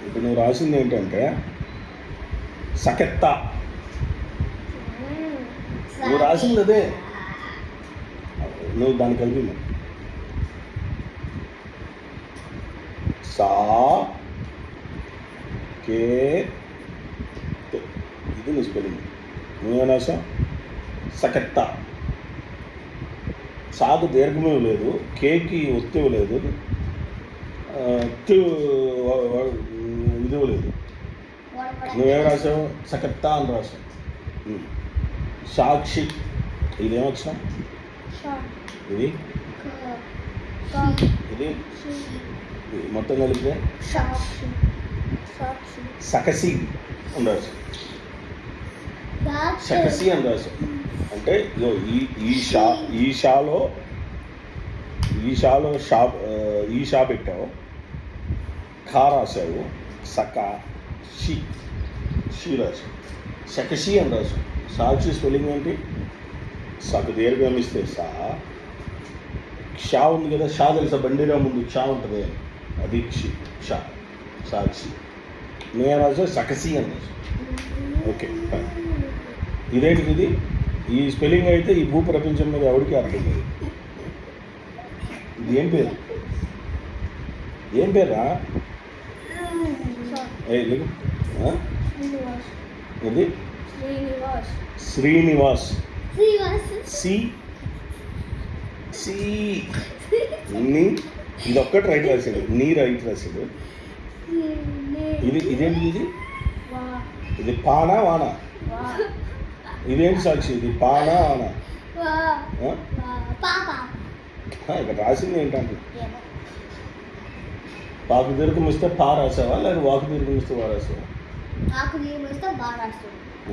ఇప్పుడు నువ్వు రాసింది ఏంటంటే సకెత్తా. నువ్వు రాసింది అదే, నువ్వు దాన్ని కలిపి సా కే ఇది నీ స్పెల్లింగ్. నువ్వేం రాసావు? సకెత్తా. సాగు దీర్ఘమే లేదు, కేకి ఒత్తివి లేదు, ఇది లేదు. నువ్వేం రాసావు? సకెత్తా అని రాసావు. సాక్షి ఇదేమొచ్చాం? ఇది ఇది మొత్తం కలిపితే సకసి అని రాసావు. సకసి అని రాసావు. అంటే ఈషాలో ఈషా పెట్టావు, ఖా రాసావు, సకా షీ రాసావు, సకషి అని రాసావు. సాక్షి స్పెల్లింగ్ ఏంటి? సకు దీర్ఘం ఇస్తే సా, షా ఉంది కదా, షా తెలుసా? బండిరా ముందు షా ఉంటుంది, అది షా సాక్షి. నేను రాసావు సకసి అని రాసావు. ఓకే, ఇదేంటిది? ఇది ఈ స్పెల్లింగ్ అయితే ఈ భూ ప్రపంచం మీద ఎవరికి అర్థం లేదు. ఇది ఏం పేరు? ఏం పేరా? ఇది శ్రీనివాస్. ఇది ఒక్కటి రైట్ రాశాడు, నీ రైట్ రాశాడు. ఇదేంటి? ఇది పానా వానా? ఇదేంటి సాక్షి? ఇది పానా వానా? ఇక్కడ రాసింది ఏంటంటే పాకు దీర్ఘం ఇస్తే పా రాసావా, లేదా వాకు దీర్ఘం ఇస్తే వా రాసావా?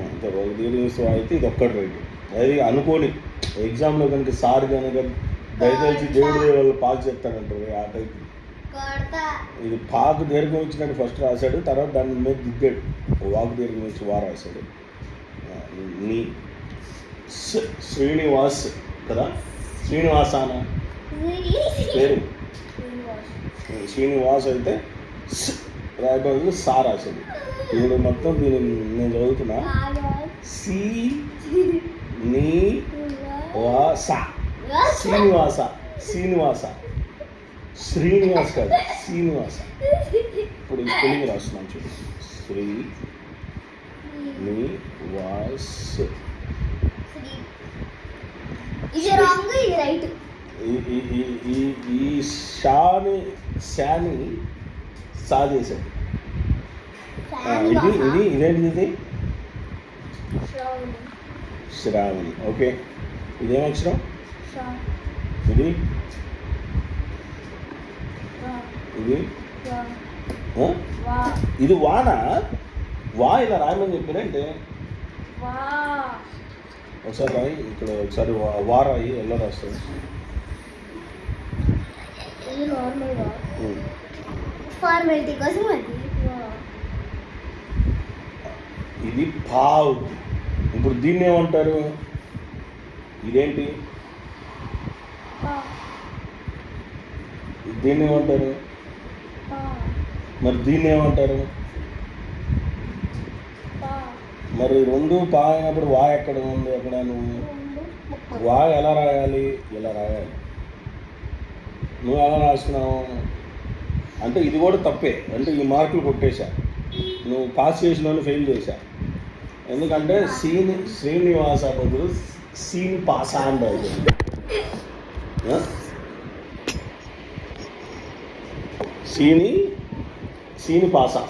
అంతే, వాకు దీర్ఘం ఇస్తే అయితే ఇది ఒక్కటి రైట్. అది అనుకోని ఎగ్జామ్లో కనుక సార్ కనుక దయచేసి దేవుడి వాళ్ళు పాస్ చేస్తానంటారు ఆ టైప్. ఇది పాకు దీర్ఘం ఇచ్చినట్టు ఫస్ట్ రాశాడు, తర్వాత దాని మీద దిద్దాడు, వాకు దీర్ఘం ఇచ్చి వా రాశాడు. నీ శ్రీనివాస్ కదా, శ్రీనివాసానా పేరు? శ్రీనివాస్ అయితే రాయబడి సా రాశాడు. ఇప్పుడు మొత్తం దీన్ని నేను చదువుతున్నా. సి నీ వాస, శ్రీనివాస, శ్రీనివాస, శ్రీనివాస్ కాదు శ్రీనివాస. ఇప్పుడు ఈ స్పెల్లింగ్ రాస్తున్నాను చూడు, శ్రీనివాస్. ఈ శాని సా చేశాడు. ఇదేంటిది? శ్రావణి. ఓకే, ఇదేమక్షరం? ఇది ఇది వానా? వా ఇలా రాయమని చెప్పారంటే ఒకసారి రాయి, ఇక్కడ ఒకసారి వా రాయి. ఎలా రాస్తావు? ఫార్మాలిటీ కోసం ఇది పావు. ఇప్పుడు దీన్ని ఏమంటారు? ఇదేంటి? దీన్ని ఏమంటారు? మరి దీన్ని ఏమంటారు? మరి రెండు పా అయినప్పుడు వా ఎక్కడ ఉంది? ఎక్కడ నువ్వు వా ఎలా రాయాలి? ఇలా రాయాలి. నువ్వు ఎలా రాసుకున్నావు అంటే ఇది కూడా తప్పే. అంటే ఈ మార్కులు కొట్టేశా, నువ్వు పాస్ చేసినోని ఫెయిల్ చేశా. ఎందుకంటే శ్రీనివాస బదులు సీని పాసా అని రాయింది. సీని పాసా,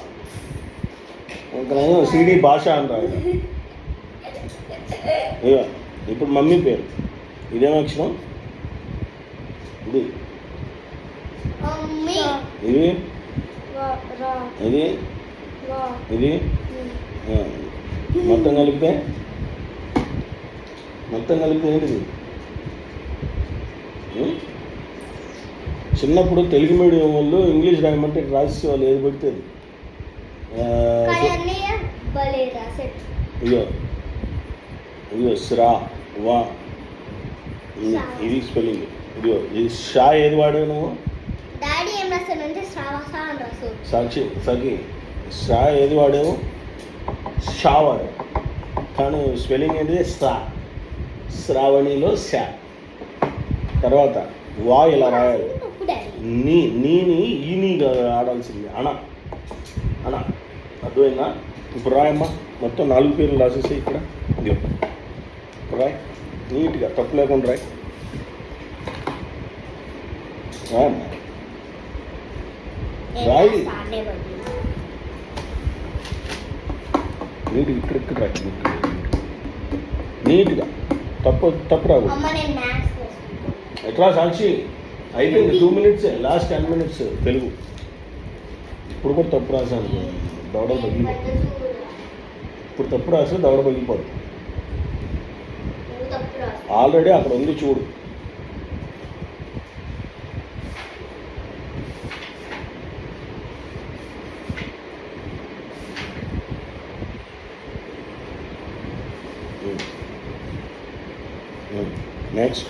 ఇంకా సీని భాష అని రాయాలి. ఇప్పుడు మమ్మీ పేరు ఇదేమక్షరం? ఇది ఇది ఇది ఇది మొత్తం కలిపితే ఏంటిది? చిన్నప్పుడు తెలుగు మీడియం వాళ్ళు ఇంగ్లీష్ రాయమంటే రాసి వాళ్ళు ఏది పెడితే ఇదిగో శ్రా వా, ఇది స్పెల్లింగ్. ఇదిగో ఇది షా ఏది వాడావు నువ్వు? డాడీ ఏం రాస్తాడంటే శ్రావస అని రాస్తాడు. సాక్షి సఖి షా ఏది వాడావు? షా వాడావు, కానీ స్పెల్లింగ్ ఏంటిది? శ్రా. శ్రావణిలో శా. తర్వాత వా ఇలా రాయాలి. తప్పు డాడీ. నీని ఈనీగా ఆడాల్సింది. అణ అణ. అర్థమైందా? ఇప్పుడు రాయమ్మా. మొత్తం 4 పేర్లు రాసేసి ఇక్కడ ఇదిగో. రాయ్ నీట్గా, తప్పు లేకుండా రాయ్. రాయమ్మా. రాయి. నీట్గా ఇక్కడ రాయ్. నీట్గా. తప్పు రాదు. అమ్మ నేను మ్యాథ్స్ చేసుకుంటాను. ఎట్లా సాక్షి? అయిపోయింది. 2 minutes, లాస్ట్ 10 minutes తెలుగు. ఇప్పుడు కూడా తప్పు రాశాను. దవడ పగిలిపోతుంది. ఇప్పుడు తప్పు రాస్తే దవడ పగిలిపోతుంది. నువ్వు తప్పు రాస్తావు. ఆల్రెడీ అక్కడ ఉంది చూడు. నెక్స్ట్